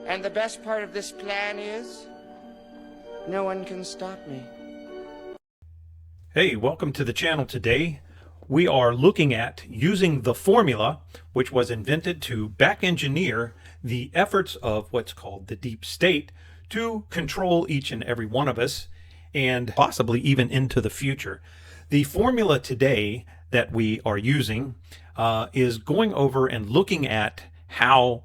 And the best part of this plan is, no one can stop me. Hey, welcome to the channel today. We are looking at using the formula which was invented to back engineer the efforts of what's called the deep state to control each and every one of us and possibly even into the future. The formula today that we are using is going over and looking at how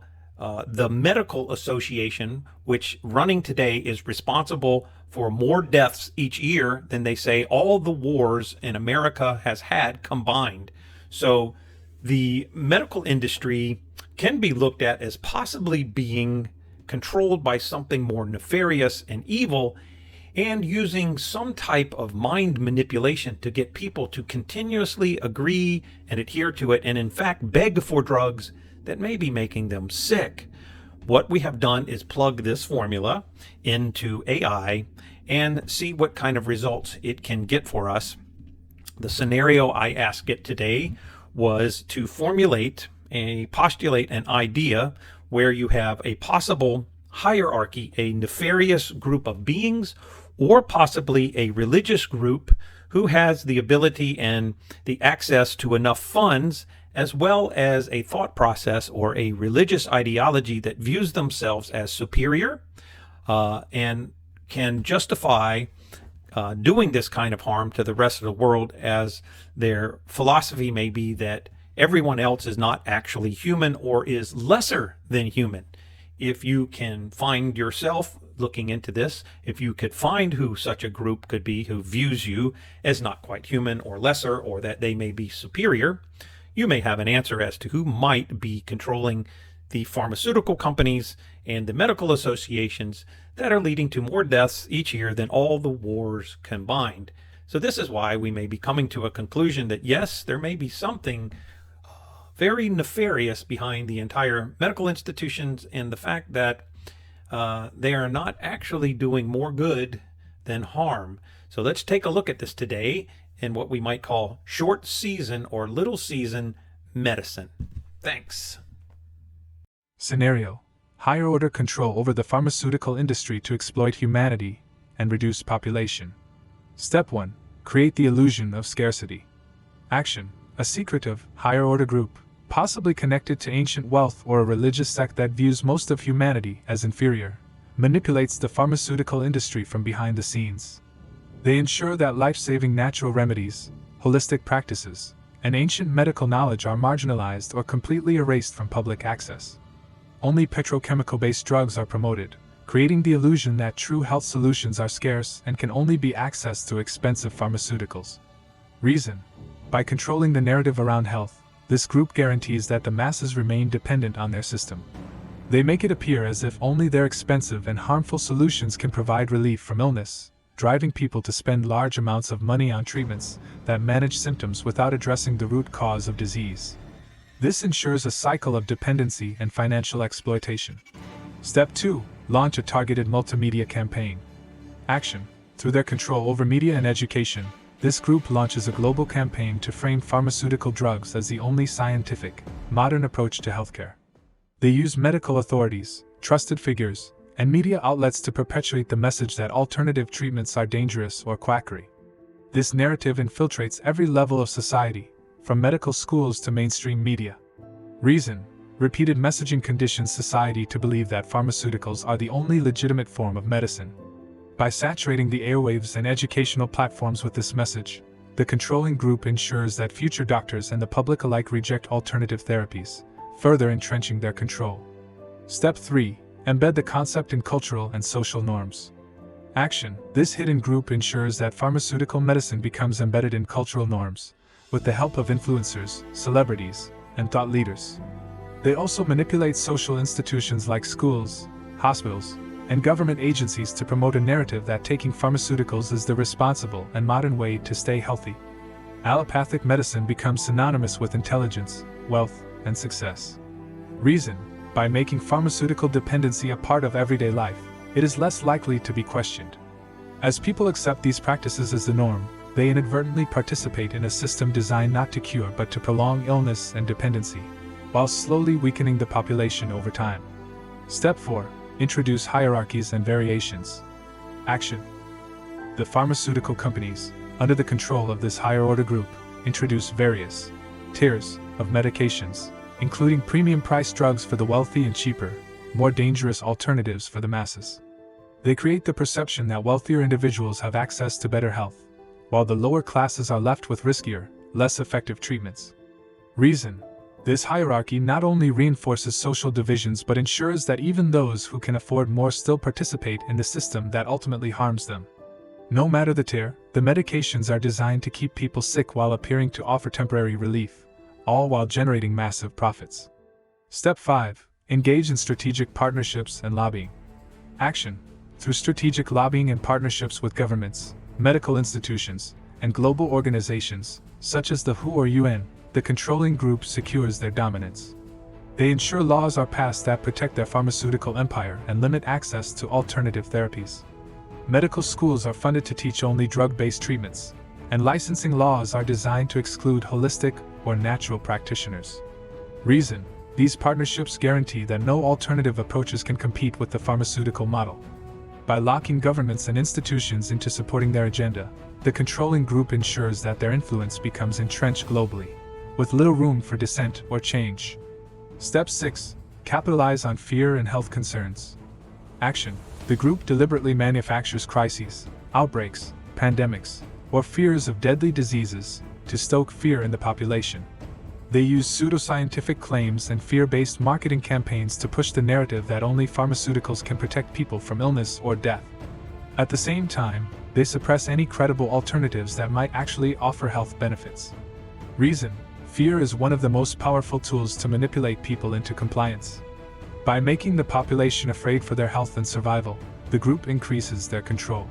the medical association, which running today is responsible for more deaths each year than they say all the wars in America has had combined. So the medical industry can be looked at as possibly being controlled by something more nefarious and evil, and using some type of mind manipulation to get people to continuously agree and adhere to it, and in fact beg for drugs that may be making them sick. What we have done is plug this formula into AI and see what kind of results it can get for us. The scenario I asked it today was to postulate an idea where you have a possible hierarchy, a nefarious group of beings, or possibly a religious group who has the ability and the access to enough funds, as well as a thought process or a religious ideology that views themselves as superior and can justify doing this kind of harm to the rest of the world, as their philosophy may be that everyone else is not actually human or is lesser than human. If you can find yourself looking into this, if you could find who such a group could be who views you as not quite human or lesser, or that they may be superior, you may have an answer as to who might be controlling the pharmaceutical companies and the medical associations that are leading to more deaths each year than all the wars combined. So this is why we may be coming to a conclusion that yes, there may be something very nefarious behind the entire medical institutions, and the fact that they are not actually doing more good than harm. So let's take a look at this today in what we might call short season or little season medicine. Thanks. Scenario: higher order control over the pharmaceutical industry to exploit humanity and reduce population. Step 1. Create the illusion of scarcity. Action: a secretive, higher order group, possibly connected to ancient wealth or a religious sect that views most of humanity as inferior, manipulates the pharmaceutical industry from behind the scenes. They ensure that life-saving natural remedies, holistic practices, and ancient medical knowledge are marginalized or completely erased from public access. Only petrochemical-based drugs are promoted, creating the illusion that true health solutions are scarce and can only be accessed through expensive pharmaceuticals. Reason: by controlling the narrative around health, this group guarantees that the masses remain dependent on their system. They make it appear as if only their expensive and harmful solutions can provide relief from illness, driving people to spend large amounts of money on treatments that manage symptoms without addressing the root cause of disease. This ensures a cycle of dependency and financial exploitation. Step 2. Launch a targeted multimedia campaign. Action: through their control over media and education, this group launches a global campaign to frame pharmaceutical drugs as the only scientific, modern approach to healthcare. They use medical authorities, trusted figures, and media outlets to perpetuate the message that alternative treatments are dangerous or quackery. This narrative infiltrates every level of society, from medical schools to mainstream media. Reason: repeated messaging conditions society to believe that pharmaceuticals are the only legitimate form of medicine. By saturating the airwaves and educational platforms with this message, the controlling group ensures that future doctors and the public alike reject alternative therapies, further entrenching their control. Step 3. Embed the concept in cultural and social norms. Action: this hidden group ensures that pharmaceutical medicine becomes embedded in cultural norms, with the help of influencers, celebrities, and thought leaders. They also manipulate social institutions like schools, hospitals, and government agencies to promote a narrative that taking pharmaceuticals is the responsible and modern way to stay healthy. Allopathic medicine becomes synonymous with intelligence, wealth, and success. Reason: by making pharmaceutical dependency a part of everyday life, it is less likely to be questioned. As people accept these practices as the norm, they inadvertently participate in a system designed not to cure but to prolong illness and dependency, while slowly weakening the population over time. Step 4. introduce hierarchies and variations. Action. The pharmaceutical companies, under the control of this higher order group, introduce various tiers of medications, including premium price drugs for the wealthy and cheaper, more dangerous alternatives for the masses. They create the perception that wealthier individuals have access to better health, while the lower classes are left with riskier, less effective treatments. Reason. This hierarchy not only reinforces social divisions but ensures that even those who can afford more still participate in the system that ultimately harms them. No matter the tier, the medications are designed to keep people sick while appearing to offer temporary relief, all while generating massive profits. Step 5. Engage in strategic partnerships and lobbying. Action. Through strategic lobbying and partnerships with governments, medical institutions, and global organizations, such as the WHO or UN, the controlling group secures their dominance. They ensure laws are passed that protect their pharmaceutical empire and limit access to alternative therapies. Medical schools are funded to teach only drug-based treatments, and licensing laws are designed to exclude holistic or natural practitioners. Reason. These partnerships guarantee that no alternative approaches can compete with the pharmaceutical model. By locking governments and institutions into supporting their agenda, the controlling group ensures that their influence becomes entrenched globally, with little room for dissent or change. Step 6. Capitalize on fear and health concerns. Action. The group deliberately manufactures crises, outbreaks, pandemics, or fears of deadly diseases to stoke fear in the population. They use pseudoscientific claims and fear-based marketing campaigns to push the narrative that only pharmaceuticals can protect people from illness or death. At the same time, they suppress any credible alternatives that might actually offer health benefits. Reason. Fear is one of the most powerful tools to manipulate people into compliance. By making the population afraid for their health and survival, the group increases their control.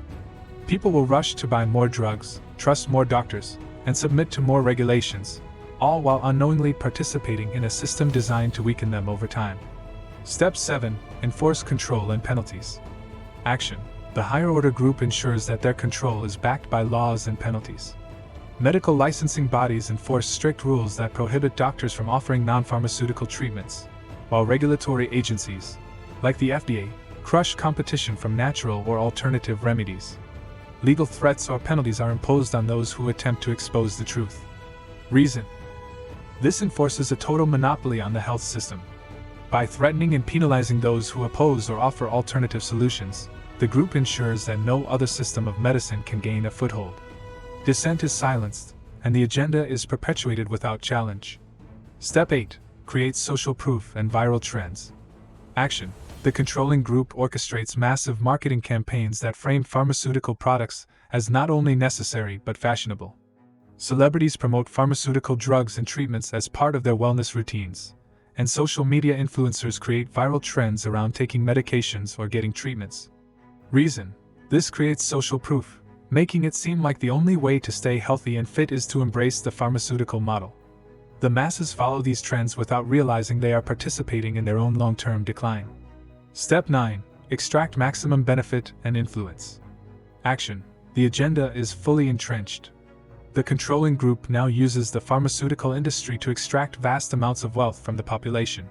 People will rush to buy more drugs, trust more doctors, and submit to more regulations, all while unknowingly participating in a system designed to weaken them over time. Step 7. Enforce control and penalties. Action. The higher order group ensures that their control is backed by laws and penalties. Medical licensing bodies enforce strict rules that prohibit doctors from offering non-pharmaceutical treatments, while regulatory agencies, like the FDA, crush competition from natural or alternative remedies. Legal threats or penalties are imposed on those who attempt to expose the truth. Reason. This enforces a total monopoly on the health system. By threatening and penalizing those who oppose or offer alternative solutions, the group ensures that no other system of medicine can gain a foothold. Dissent is silenced, and the agenda is perpetuated without challenge. Step 8. Create social proof and viral trends. Action. The controlling group orchestrates massive marketing campaigns that frame pharmaceutical products as not only necessary but fashionable. Celebrities promote pharmaceutical drugs and treatments as part of their wellness routines, and social media influencers create viral trends around taking medications or getting treatments. Reason. This creates social proof, making it seem like the only way to stay healthy and fit is to embrace the pharmaceutical model. The masses follow these trends without realizing they are participating in their own long-term decline. Step 9. Extract maximum benefit and influence. Action. The agenda is fully entrenched. The controlling group now uses the pharmaceutical industry to extract vast amounts of wealth from the population.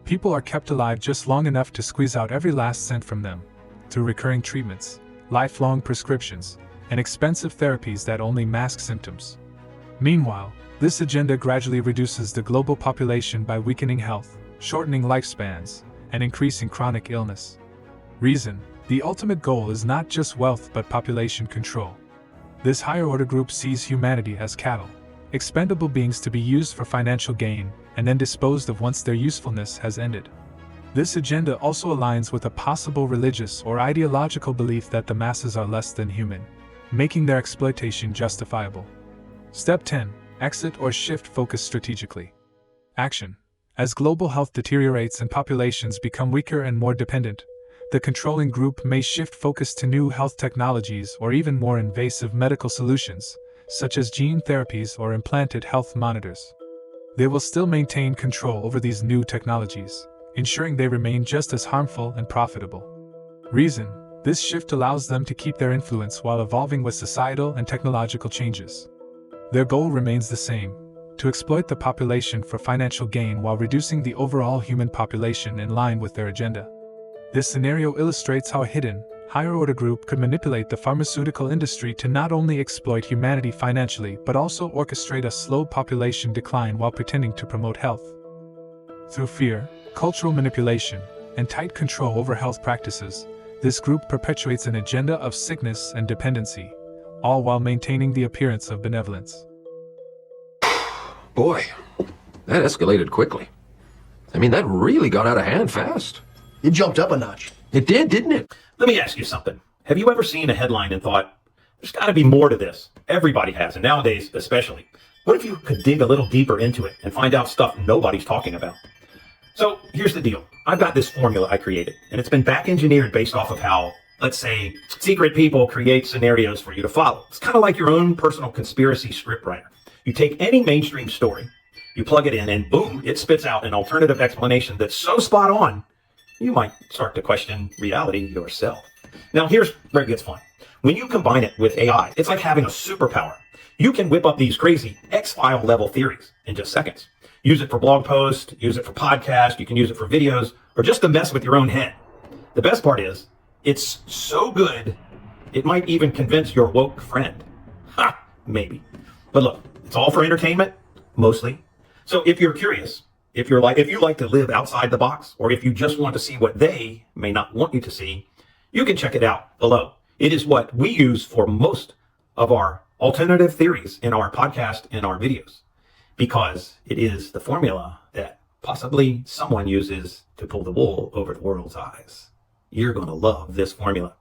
People are kept alive just long enough to squeeze out every last cent from them, through recurring treatments, lifelong prescriptions, and expensive therapies that only mask symptoms. Meanwhile, this agenda gradually reduces the global population by weakening health, shortening lifespans, and increasing chronic illness. Reason. The ultimate goal is not just wealth but population control. This higher order group sees humanity as cattle, expendable beings to be used for financial gain and then disposed of once their usefulness has ended. This agenda also aligns with a possible religious or ideological belief that the masses are less than human, making their exploitation justifiable. Step 10. Exit or shift focus strategically. Action. As global health deteriorates and populations become weaker and more dependent, the controlling group may shift focus to new health technologies or even more invasive medical solutions, such as gene therapies or implanted health monitors. They will still maintain control over these new technologies, ensuring they remain just as harmful and profitable. Reason. This shift allows them to keep their influence while evolving with societal and technological changes. Their goal remains the same: to exploit the population for financial gain while reducing the overall human population in line with their agenda. This scenario illustrates how a hidden, higher-order group could manipulate the pharmaceutical industry to not only exploit humanity financially but also orchestrate a slow population decline while pretending to promote health. Through fear, cultural manipulation, and tight control over health practices, this group perpetuates an agenda of sickness and dependency, all while maintaining the appearance of benevolence. Boy, that escalated quickly. I mean, that really got out of hand fast. It jumped up a notch. It did, didn't it? Let me ask you something. Have you ever seen a headline and thought, there's got to be more to this? Everybody has, and nowadays especially. What if you could dig a little deeper into it and find out stuff nobody's talking about? So here's the deal. I've got this formula I created, and it's been back engineered based off of how, let's say, secret people create scenarios for you to follow. It's kind of like your own personal conspiracy scriptwriter. You take any mainstream story, you plug it in, and boom, it spits out an alternative explanation that's so spot on, you might start to question reality yourself. Now, here's where it gets fun. When you combine it with AI, it's like having a superpower. You can whip up these crazy X-File level theories in just seconds. Use it for blog posts, use it for podcasts, you can use it for videos, or just to mess with your own head. The best part is, it's so good, it might even convince your woke friend. Ha! Maybe. But look, it's all for entertainment, mostly. So if you're curious, if you like to live outside the box, or if you just want to see what they may not want you to see, you can check it out below. It is what we use for most of our alternative theories in our podcast and our videos, because it is the formula that possibly someone uses to pull the wool over the world's eyes. You're going to love this formula.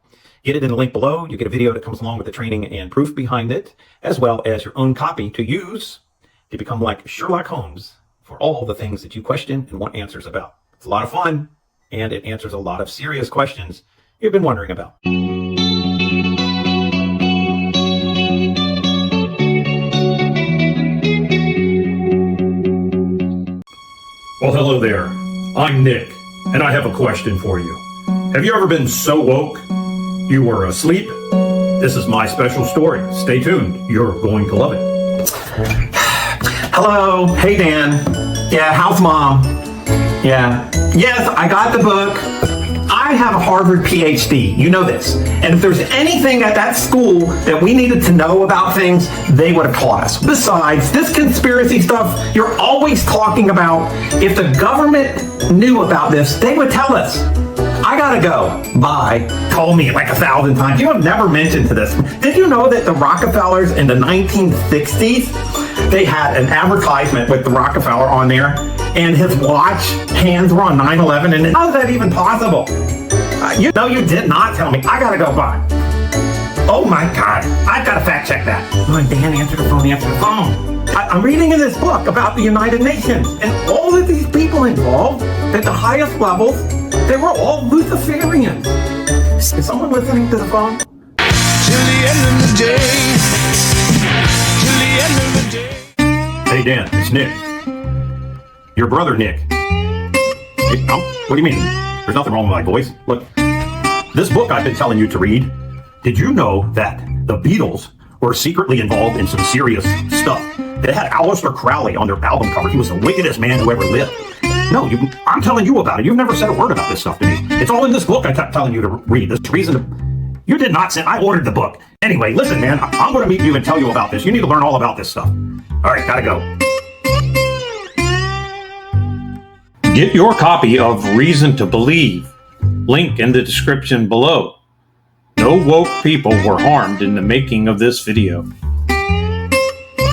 Get it in the link below. You get a video that comes along with the training and proof behind it, as well as your own copy to use to become like Sherlock Holmes for all the things that you question and want answers about. It's a lot of fun, and it answers a lot of serious questions you've been wondering about. Well, hello there. I'm Nick, and I have a question for you. Have you ever been so woke you were asleep? This is my special story. Stay tuned. You're going to love it. Hello. Hey, Dan. Yeah, how's Mom? Yeah. Yes, I got the book. I have a Harvard PhD. You know this. And if there's anything at that school that we needed to know about things, they would have taught us. Besides, this conspiracy stuff you're always talking about, if the government knew about this, they would tell us. I gotta go. Bye. Call me like 1,000 times. You have never mentioned to this. Did you know that the Rockefellers in the 1960s, they had an advertisement with the Rockefeller on there, and his watch hands were on 9/11, and how is that even possible? You did not tell me. I gotta go. Bye. Oh my God. I've gotta fact check that. Oh, Dan, answer the phone. I'm reading in this book about the United Nations, and all of these people involved at the highest levels, they were all Luciferians. Is someone listening to the phone? Till the end of the day. Till the end of the day. Hey, Dan, it's Nick. Your brother, Nick. What do you mean? There's nothing wrong with my voice. Look, this book I've been telling you to read, did you know that the Beatles were secretly involved in some serious stuff? They had Aleister Crowley on their album cover. He was the wickedest man who ever lived. No, I'm telling you about it. You've never said a word about this stuff to me. It's all in this book I'm telling you to read. This reason you did not send. I ordered the book. Anyway, listen, man, I'm going to meet you and tell you about this. You need to learn all about this stuff. All right, gotta go. Get your copy of Reason to Believe. Link in the description below. No woke people were harmed in the making of this video.